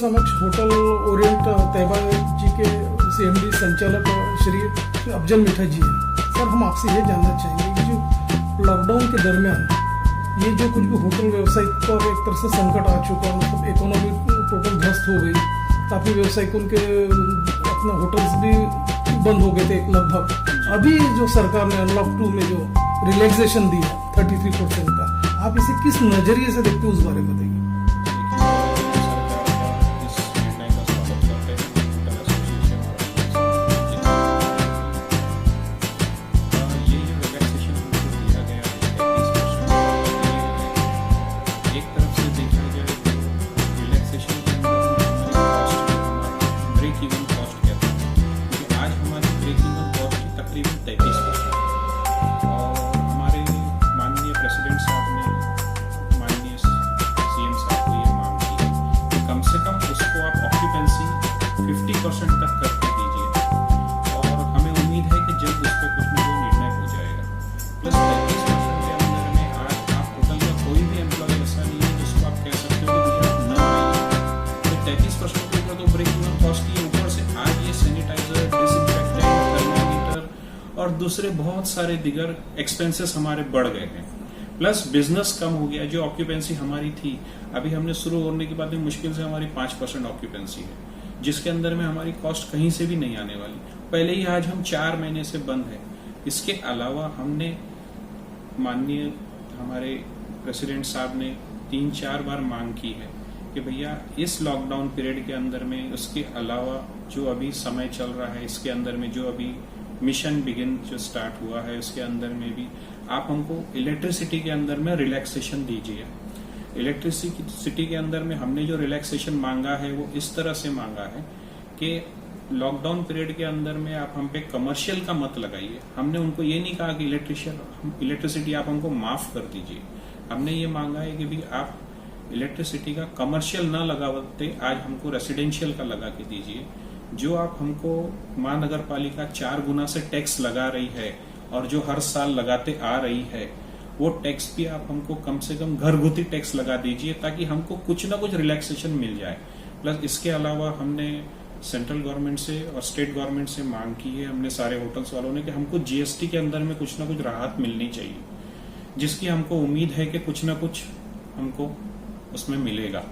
समक्ष hotel Orient Taiba जी के CMD संचालक श्री अफजल मिठा जी हैं। सर, हम आपसे ये जानना चाहेंगे कि जो लॉकडाउन के दरमियान ये जो कुछ भी होटल व्यवसाय पर एक तरह से संकट आ चुका, मतलब इकोनॉमी टोटल ध्वस्त हो गई, काफ़ी व्यवसायिक उनके अपने होटल्स भी बंद हो गए थे लगभग। अभी जो सरकार ने अनलॉक 2 में जो रिलैक्सेशन दिया 33% का, आप इसे किस नजरिए से देखते हो, उस बारे में बताइए। और दूसरे बहुत सारे दिगर एक्सपेंसेस हमारे बढ़ गए हैं, प्लस बिजनेस कम हो गया। जो ऑक्यूपेंसी हमारी थी, अभी हमने शुरू होने के बाद में मुश्किल से हमारी 5% ऑक्यूपेंसी है, जिसके अंदर में हमारी कॉस्ट कहीं से भी नहीं आने वाली। पहले ही आज हम 4 महीने से बंद है। इसके अलावा हमने माननीय हमारे प्रेसिडेंट साहब ने 3-4 बार मांग की है कि भैया इस लॉकडाउन पीरियड के अंदर में, उसके अलावा जो अभी समय चल रहा है, इसके अंदर में जो अभी मिशन बिगिन जो स्टार्ट हुआ है, उसके अंदर में भी आप हमको इलेक्ट्रिसिटी के अंदर में रिलैक्सेशन दीजिए। इलेक्ट्रिसिटी के अंदर में हमने जो रिलैक्सेशन मांगा है वो इस तरह से मांगा है कि लॉकडाउन पीरियड के अंदर में आप हम पे कमर्शियल का मत लगाइए। हमने उनको ये नहीं कहा कि इलेक्ट्रिसिटी आप हमको माफ कर दीजिए। हमने ये मांगा है कि भी आप इलेक्ट्रिसिटी का कमर्शियल ना लगाते, आज हमको रेसिडेंशियल का लगा के दीजिए। जो आप हमको महानगर पालिका 4 गुना से टैक्स लगा रही है और जो हर साल लगाते आ रही है, वो टैक्स भी आप हमको कम से कम घरगुती टैक्स लगा दीजिए, ताकि हमको कुछ ना कुछ रिलैक्सेशन मिल जाए। प्लस इसके अलावा हमने सेंट्रल गवर्नमेंट से और स्टेट गवर्नमेंट से मांग की है, हमने सारे होटल्स वालों ने, कि हमको GST के अंदर में कुछ ना कुछ राहत मिलनी चाहिए, जिसकी हमको उम्मीद है कि कुछ ना कुछ हमको उसमें मिलेगा।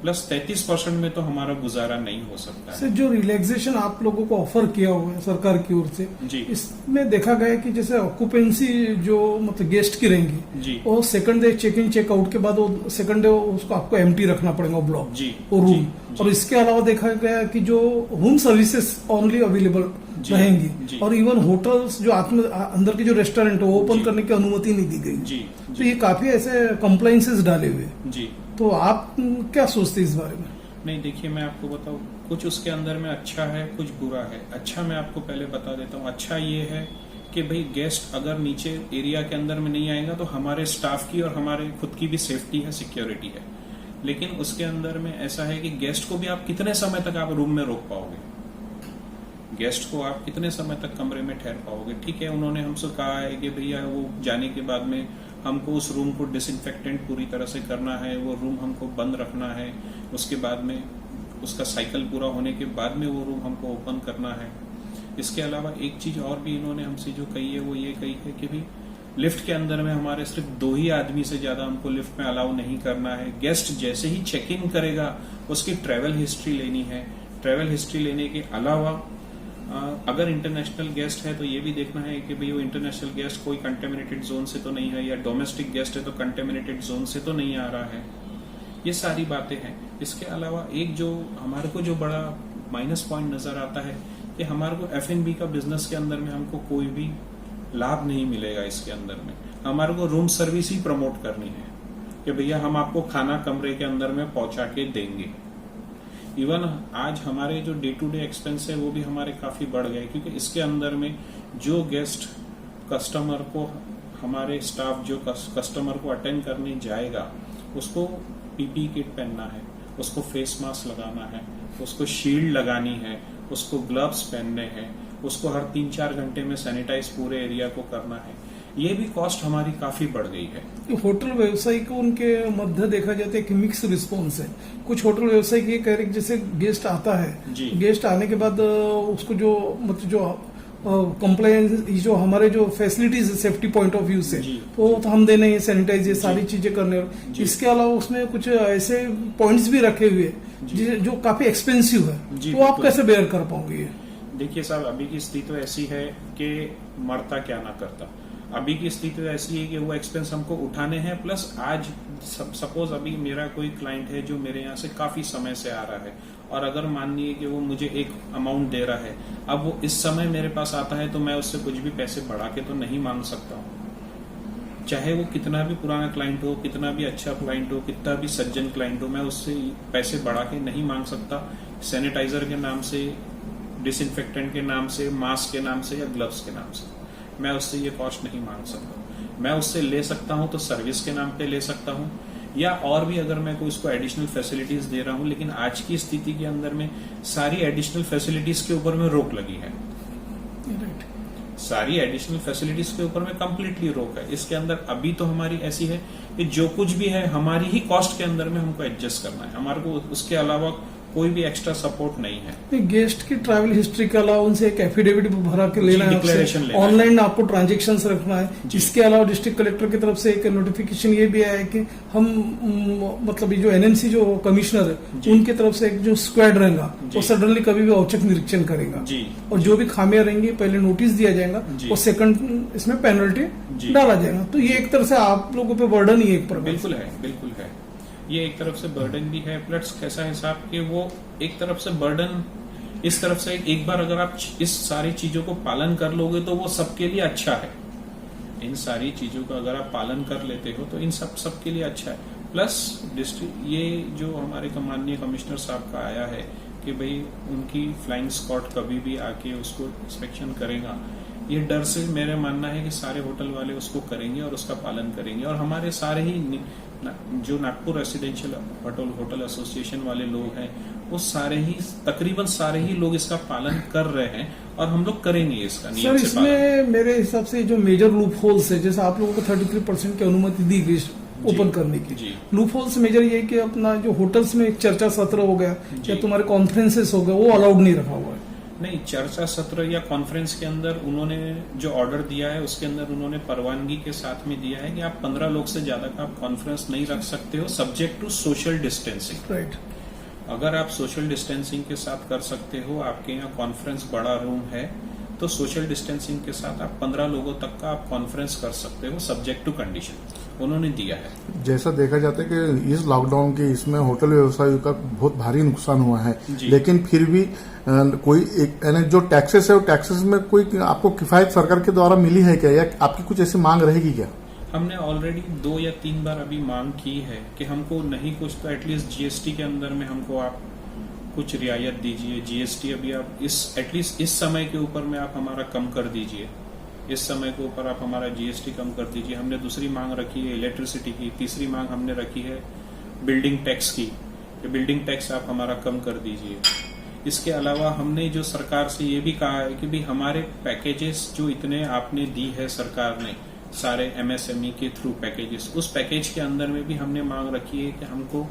प्लस 33% में तो हमारा गुजारा नहीं हो सकता है। सर, जो रिलैक्सेशन आप लोगों को ऑफर किया हुआ है सरकार की ओर से जी, इसमें देखा गया कि जैसे ऑक्यूपेंसी जो मतलब गेस्ट की रहेंगी जी, वो second day check in checkout के बाद वो सेकंड डे उसको आपको एम्प्टी रखना पड़ेगा ब्लॉक जी, और रूम जी, और इसके अलावा देखा गया कि जो होम सर्विसेज ओनली अवेलेबल रहेंगी और इवन होटल्स जो अंदर के जो रेस्टोरेंट है वो ओपन करने की अनुमति नहीं दी गई। जी, तो ये काफी ऐसे कंप्लाइंसेस डाले हुए। जी, तो आप क्या सोचते हैं इस बारे में? नहीं, देखिए मैं आपको बताऊं, कुछ उसके अंदर में अच्छा है, कुछ बुरा है। अच्छा मैं आपको पहले बता देता हूं। अच्छा ये है कि भाई गेस्ट अगर नीचे एरिया के अंदर में नहीं आएगा तो हमारे स्टाफ की और हमारे खुद की भी सेफ्टी है, सिक्योरिटी है। लेकिन उसके अंदर में ऐसा है कि गेस्ट को भी आप कितने समय तक आप रूम में रोक पाओगे? गेस्ट को आप कितने समय तक कमरे में ठहर पाओगे? ठीक है, उन्होंने हमसे कहा है कि भैया वो जाने के बाद में हमको उस रूम को डिसइंफेक्टेंट पूरी तरह से करना है, वो रूम हमको बंद रखना है, उसके बाद में उसका साइकिल पूरा होने के बाद में वो रूम हमको ओपन करना है। इसके अलावा एक चीज और भी इन्होंने हमसे जो कही है वो ये कही है कि भी लिफ्ट के अंदर में हमारे सिर्फ 2 ही आदमी से ज्यादा हमको लिफ्ट में अलाउ नहीं करना है। गेस्ट जैसे ही चेक इन करेगा उसकी ट्रेवल हिस्ट्री लेनी है। ट्रेवल हिस्ट्री लेने के अलावा अगर इंटरनेशनल गेस्ट है तो ये भी देखना है कि भाई वो इंटरनेशनल गेस्ट कोई कंटेमिनेटेड जोन से तो नहीं है, या डोमेस्टिक गेस्ट है तो कंटेमिनेटेड जोन से तो नहीं आ रहा है। ये सारी बातें हैं। इसके अलावा एक जो हमारे को जो बड़ा माइनस पॉइंट नजर आता है कि हमारे को F&B का बिजनेस के अंदर में हमको कोई भी लाभ नहीं मिलेगा। इसके अंदर में हमारे को रूम सर्विस ही प्रमोट करनी है कि भैया हम आपको खाना कमरे के अंदर में पहुंचा के देंगे। इवन आज हमारे जो डे टू डे एक्सपेंस है वो भी हमारे काफी बढ़ गए, क्योंकि इसके अंदर में जो गेस्ट कस्टमर को, हमारे स्टाफ जो कस्टमर को अटेंड करने जाएगा उसको PPE किट पहनना है, उसको फेस मास्क लगाना है, उसको शील्ड लगानी है, उसको ग्लव्स पहनने हैं, उसको हर 3-4 घंटे में सैनिटाइज पूरे एरिया को करना है। ये भी कॉस्ट हमारी काफी बढ़ गई है। होटल व्यवसायी को उनके मध्य देखा जाता है कि मिक्स रिस्पॉन्स है। कुछ होटल व्यवसायी ये कह रहे हैं कि जैसे गेस्ट आता है, गेस्ट आने के बाद उसको जो मतलब जो कंप्लायंस जो हमारे जो फैसिलिटीज है सेफ्टी पॉइंट ऑफ व्यू से तो हम देने हैं, सैनिटाइज ये सारी चीजें करने। इसके अलावा उसमें कुछ ऐसे पॉइंट्स भी रखे हुए जो काफी एक्सपेंसिव है, तो आप कैसे बेयर कर पाओगे ये? देखिए साहब, अभी की स्थिति तो ऐसी है कि मरता क्या ना करता। अभी की स्थिति तो ऐसी है कि वो एक्सपेंस हमको उठाने हैं, प्लस आज सपोज अभी मेरा कोई क्लाइंट है जो मेरे यहाँ से काफी समय से आ रहा है, और अगर मानिए कि वो मुझे एक अमाउंट दे रहा है, अब वो इस समय मेरे पास आता है तो मैं उससे कुछ भी पैसे बढ़ा के तो नहीं मांग सकता हूँ। चाहे वो कितना भी पुराना क्लाइंट हो, कितना भी अच्छा क्लाइंट हो, कितना भी सज्जन क्लाइंट हो, मैं उससे पैसे बढ़ा के नहीं मांग सकता। सैनिटाइजर के नाम से, डिसइंफेक्टेंट के नाम से, मास्क के नाम से या ग्लव्स के नाम से मैं उससे ये कॉस्ट नहीं मांग सकता। मैं उससे ले सकता हूं तो सर्विस के नाम पे ले सकता हूं, या और भी अगर मैं कोई उसको एडिशनल फैसिलिटीज दे रहा हूं। लेकिन आज की स्थिति के अंदर में सारी एडिशनल फैसिलिटीज के ऊपर में रोक लगी है। सारी एडिशनल फैसिलिटीज के ऊपर में कंप्लीटली रोक है। इसके अंदर अभी तो हमारी ऐसी है कि जो कुछ भी है हमारी ही कॉस्ट के अंदर में हमको एडजस्ट करना है, हमारे को उसके अलावा कोई भी एक्स्ट्रा सपोर्ट नहीं है। गेस्ट की ट्रैवल हिस्ट्री के अलावा उनसे एक एफिडेविट भरा के लेना है, डिक्लेरेशन ऑनलाइन आपको ट्रांजेक्शंस रखना है। इसके अलावा डिस्ट्रिक्ट कलेक्टर की तरफ से एक नोटिफिकेशन ये भी आया है कि हम मतलब ये जो एनएमसी जो कमिश्नर है उनकी तरफ से एक जो स्क्वाड रहेगा वो सडनली कभी भी औचक निरीक्षण करेगा, और जो भी खामियां रहेंगी पहले नोटिस दिया जाएगा और सेकंड इसमें पेनल्टी डाला जाएगा। तो ये एक तरह से आप लोगों पे बर्डन ही एक प्रकार बिल्कुल है, बिल्कुल है। ये एक तरफ से बर्डन भी है, प्लस कैसा हिसाब कि वो एक तरफ से बर्डन इस तरफ से एक बार अगर आप इस सारी चीजों को पालन कर लोगे तो वो सबके लिए अच्छा है। इन सारी चीजों का अगर आप पालन कर लेते हो तो इन सबके लिए अच्छा है। प्लस डिस्ट्रिक्ट ये जो हमारे माननीय कमिश्नर साहब का आया है कि भाई उनकी फ्लाइंग स्क्वाड कभी भी आके उसको इंस्पेक्शन करेगा, ये डर से मेरा मानना है कि सारे होटल वाले उसको करेंगे और उसका पालन करेंगे। और हमारे सारे ही जो नागपुर रेसिडेंशियल होटल एसोसिएशन वाले लोग हैं वो सारे ही तकरीबन सारे ही लोग इसका पालन कर रहे हैं और हम लोग करेंगे इसका नियम से पालन। इसमें मेरे हिसाब से जो मेजर लूप होल्स है, जैसे आप लोगों को 33% की अनुमति दी गई ओपन करने की, लूप होल्स मेजर ये कि अपना जो होटल्स में एक चर्चा सत्र हो गया या तुम्हारे कॉन्फ्रेंसेस हो गए वो अलाउड नहीं रखा हुआ है। नहीं, चर्चा सत्र या कॉन्फ्रेंस के अंदर उन्होंने जो ऑर्डर दिया है उसके अंदर उन्होंने परवानगी के साथ में दिया है कि आप 15 लोग से ज्यादा का आप कॉन्फ्रेंस नहीं रख सकते हो, subject to social distancing. Right. अगर आप सोशल डिस्टेंसिंग के साथ कर सकते हो, आपके यहाँ कॉन्फ्रेंस बड़ा रूम है तो सोशल डिस्टेंसिंग के साथ आप 15 लोगों तक का आप कॉन्फ्रेंस कर सकते हो, सब्जेक्ट टू कंडीशन उन्होंने दिया है। जैसा देखा जाता है कि इस लॉकडाउन के इसमें होटल व्यवसायियों का बहुत भारी नुकसान हुआ है, लेकिन फिर भी कोई एक जो टैक्सेस है वो टैक्सेस में कोई आपको किफायत सरकार के द्वारा मिली है क्या, या आपकी कुछ ऐसी मांग रहेगी क्या? हमने ऑलरेडी 2 या 3 बार अभी मांग की है कि हमको नहीं कुछ तो एटलीस्ट जीएसटी के अंदर में हमको आप कुछ रियायत दीजिए। जीएसटी अभी आप एटलीस्ट इस समय के ऊपर में आप हमारा कम कर दीजिए, इस समय के ऊपर आप हमारा जीएसटी कम कर दीजिए। हमने दूसरी मांग रखी है इलेक्ट्रिसिटी की, तीसरी मांग हमने रखी है बिल्डिंग टैक्स की, बिल्डिंग टैक्स आप हमारा कम कर दीजिए। इसके अलावा हमने जो सरकार से ये भी कहा है कि भाई हमारे पैकेजेस जो इतने आपने दी है सरकार ने सारे एमएसएमई के थ्रू पैकेजेस, उस पैकेज के अंदर में भी हमने मांग रखी है कि हमको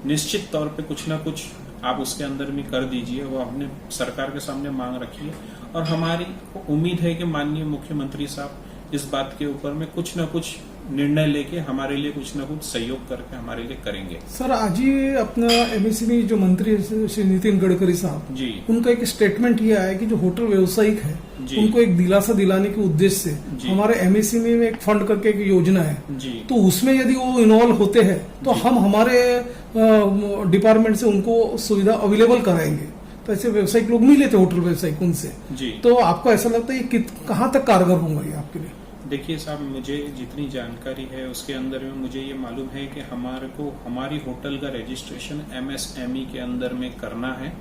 निश्चित तौर पे कुछ ना कुछ आप उसके अंदर में कर दीजिए। वो हमने सरकार के सामने मांग रखी है और हमारी उम्मीद है कि माननीय मुख्यमंत्री साहब इस बात के ऊपर में कुछ ना कुछ निर्णय लेके हमारे लिए कुछ ना कुछ सहयोग करके हमारे लिए करेंगे। सर, आज ही अपना एमएसएमई जो मंत्री श्री नितिन गडकरी साहब जी, उनका एक स्टेटमेंट ये आया कि जो होटल व्यवसायिक है उनको एक दिलासा दिलाने के उद्देश्य से हमारे एमएसएमई में एक फंड करके एक योजना है जी, तो उसमें यदि वो इन्वॉल्व होते हैं तो हम हमारे डिपार्टमेंट से उनको सुविधा अवेलेबल कराएंगे। तो ऐसे व्यवसायिक लोग मिले थे होटल व्यवसायिक उनसे जी, तो आपको ऐसा लगता है कहाँ तक कारगर होंगे ये आपके लिए? देखिए साहब, मुझे जितनी जानकारी है उसके अंदर में मुझे ये मालूम है कि हमारे को हमारी होटल का रजिस्ट्रेशन एमएसएमई के अंदर में करना है।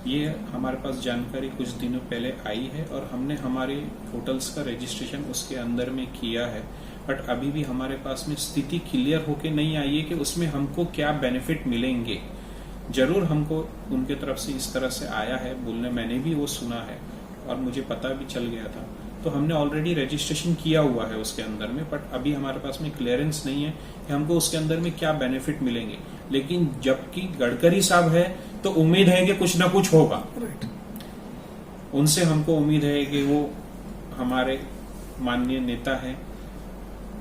ये हमारे पास जानकारी कुछ दिनों पहले आई है और हमने हमारे होटल्स का रजिस्ट्रेशन उसके अंदर में किया है, बट अभी भी हमारे पास में स्थिति क्लियर होके नहीं आई है कि उसमें हमको क्या बेनिफिट मिलेंगे। जरूर हमको उनके तरफ से इस तरह से आया है बोलने, मैंने भी वो सुना है और मुझे पता भी चल गया था तो हमने ऑलरेडी रजिस्ट्रेशन किया हुआ है उसके अंदर में, बट अभी हमारे पास में क्लियरेंस नहीं है कि हमको उसके अंदर में क्या बेनिफिट मिलेंगे। लेकिन जबकि गडकरी साहब है तो उम्मीद है कि कुछ ना कुछ होगा। राइट। उनसे हमको उम्मीद है कि वो हमारे माननीय नेता है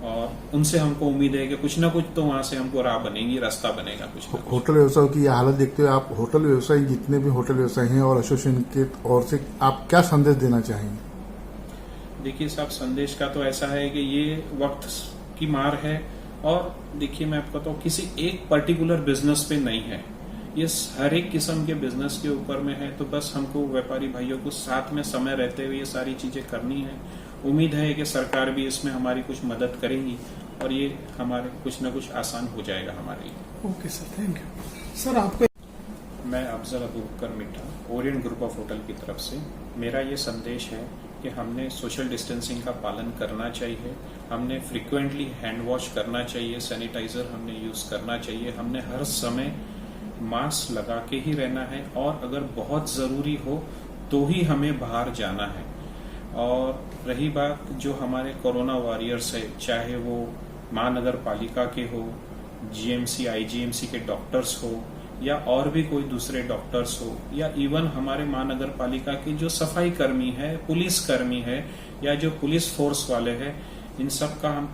और उनसे हमको उम्मीद है कि कुछ ना कुछ तो वहां से हमको राह बनेगी, रास्ता बनेगा कुछ ना कुछ। होटल व्यवसाय की यह हालत देखते हुए आप होटल व्यवसायी जितने भी होटल व्यवसायी हैं और एसोसिएशन के ओर से आप क्या संदेश देना चाहेंगे? देखिए साहब, संदेश का तो ऐसा है कि ये वक्त की मार है और देखिए मैं आपको तो किसी एक पर्टिकुलर बिजनेस पे नहीं है, ये हर एक किस्म के बिजनेस के ऊपर में है। तो बस हमको व्यापारी भाइयों को साथ में समय रहते हुए ये सारी चीजें करनी है। उम्मीद है कि सरकार भी इसमें हमारी कुछ मदद करेगी और ये हमारे कुछ न कुछ आसान हो जाएगा हमारे लिए। Okay sir, thank you sir. आपको मैं अफजल अबूबकर मिठा, ओरिएंट ग्रुप ऑफ होटल की तरफ से मेरा ये संदेश है कि हमने सोशल डिस्टेंसिंग का पालन करना चाहिए, हमने फ्रिक्वेंटली हैंड वॉश करना चाहिए, सैनिटाइजर हमने यूज करना चाहिए, हमने हर समय मास्क लगा के ही रहना है और अगर बहुत जरूरी हो तो ही हमें बाहर जाना है। और रही बात जो हमारे कोरोना वॉरियर्स है, चाहे वो महानगर पालिका के हो, जीएमसी आईजीएमसी के डॉक्टर्स हो या और भी कोई दूसरे डॉक्टर्स हो या इवन हमारे महानगर पालिका के जो सफाई कर्मी है, पुलिस कर्मी है या जो पुलिस फोर्स वाले हैं, इन सब का हम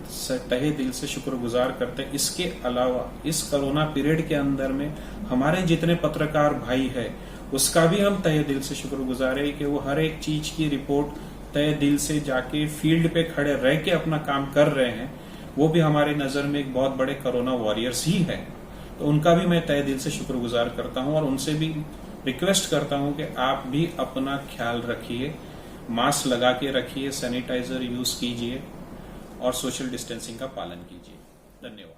तहे दिल से शुक्रगुजार करते हैं। इसके अलावा इस कोरोना पीरियड के अंदर में हमारे जितने पत्रकार भाई है उसका भी हम तहे दिल से शुक्रगुजार है कि वो हर एक चीज की रिपोर्ट तहे दिल से जाके फील्ड पे खड़े रह के अपना काम कर रहे हैं। वो भी हमारे नजर में एक बहुत बड़े कोरोना वॉरियर्स ही है, तो उनका भी मैं तहे दिल से शुक्रगुजार करता हूं और उनसे भी रिक्वेस्ट करता हूं कि आप भी अपना ख्याल रखिए, मास्क लगा के रखिए, सैनिटाइजर यूज कीजिए और सोशल डिस्टेंसिंग का पालन कीजिए। धन्यवाद।